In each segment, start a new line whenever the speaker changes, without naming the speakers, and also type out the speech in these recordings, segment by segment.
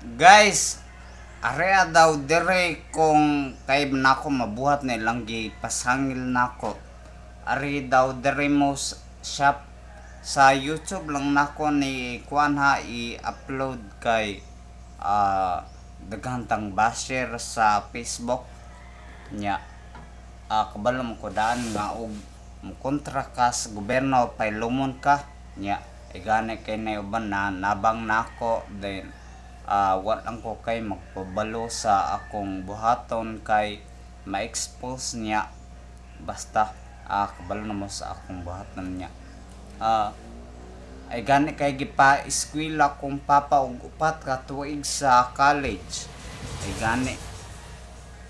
Guys, area daw dire kung kay nako mabuhat na lang pasangil nako. Ari daw dire mo shop sa YouTube lang nako ni kuan ha i-upload kay daghang basher sa Facebook nya. Kabalo mo ko daan nga og kontra ka sa gobyerno pailumon ka nya gani kay na uban na nabang nako then lang ko kay magpabalo sa akong buhaton kay ma-expose niya basta kabalo na mo sa akong buhaton niya ay gani kay gipa eskwela kong papa og upat ka tuig sa college ay gani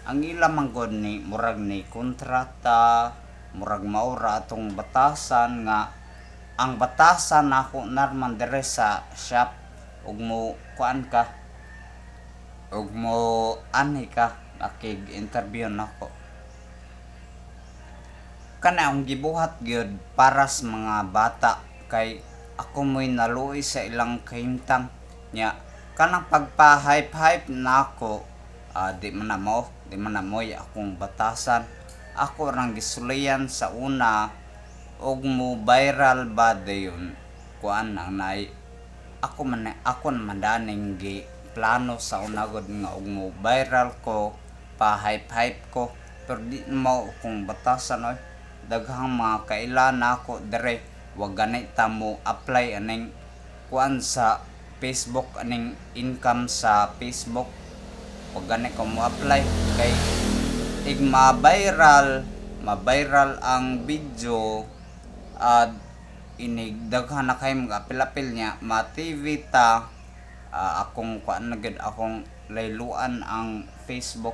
ang ila manggod ni murag ni kontrata murag maura atong batasan nga ang batasan nako narman dire sa shop ug mo kuan ka ug mo ani ka akig interview nako kana ang gibuhat gyud para sa mga bata kay ako mo'y naluoy sa ilang kahimtang nya kanang pagpa-hype nako di man na mo'y akong batasan ako rang gisulian sa una og mo viral ba dayon kuan ang nay ako man daning gi plano sa una gud nga og mo viral ko pa hype ko pero di mo kung batasan oy daghang mga kailan ako dire wag gani ta mo apply aning kuan sa Facebook aning income sa Facebook wag gani ko mo apply kay ma-viral ang video inig daghan na kay mga apil-apil niya ma-TV ta akong kuan na gid akong layluan ang Facebook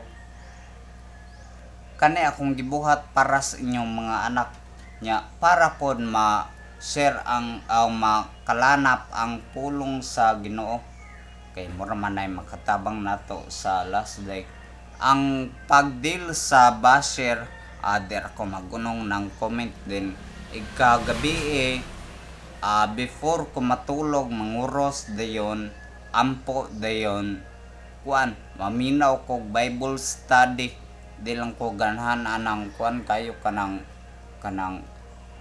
kani akong gibuhat para sa inyong mga anak nya para pod ma-share ang makalanap ang pulong sa Ginoo kay mura man ay makatabang nato sa last day ang pagdeal sa basher der ako magunong ng comment din ikagabi before ko matulog manguros dayon ampo dayon kuan maminaw ko Bible study di lang ko ganahan anang kuan kayo kanang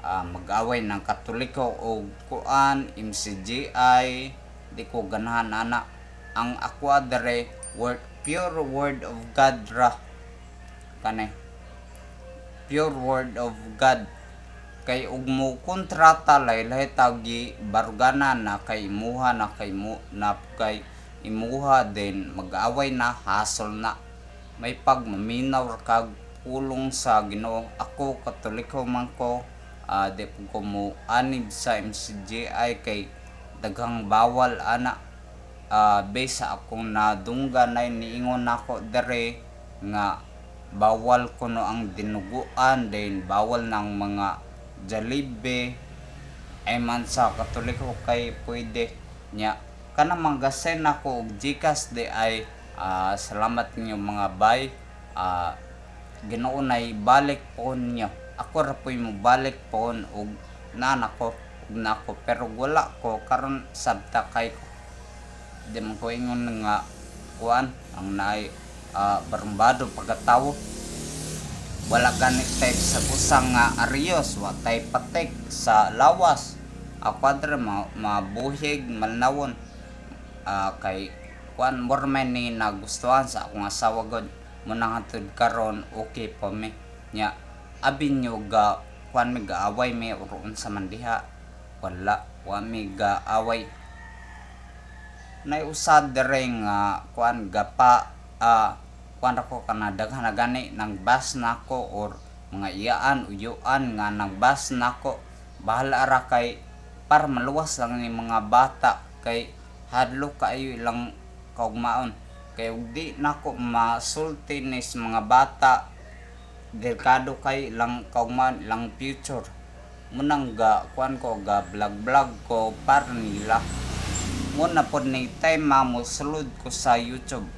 mag-away ng Katoliko o kuan MCGI di ko ganahan ana ang ako dere pure word of God ra kanay pure word of God kay ug mo kontrata lahi tagi barugana na kay imuha na kay imuha din mag-away na hasol na may pagmaminaw kag pulong sa Ginoo ako Katoliko man ko di ko mo anib sa MCGI kay daghang bawal ana base sa akong nadunggan na niingon nako dere nga bawal kuno ang dinuguan din bawal ng mga Jollibee ay man sa Katoliko kay pwede nya kana manggasen ako og Gcash di ay salamat ninyo mga bay Ginoo nay balik po niyo ako ra po'y mo balik po og nako pero wala ko karon sabta kay ko di man ko ingon nga kuan ang naay barumbado pagkatawo wala gani type sa busang nga arios wa tay patek sa lawas ako adre mabuhig malnawon kay kuan mormen ni nagustuhan sa akong asawa god mo nang hatud karon okay pa mi nya abin nyo ga kuan mi gaaway mi uron sa mandiha wala wa mi gaaway nay usad dere nga kuan gapa kuan ako kana daghan na gani nang bus nako or mga iyaan uyuan nga nang bus nako bahala ra kay para maluwas lang ni mga bata kay hadlo kaayo ilang kaugmaon kay ug di nako masulti ni mga bata delikado kay ilang kaugmaon ilang future munang ga kuan ko ga vlog ko para nila muna pod ni time mo sulod ko sa YouTube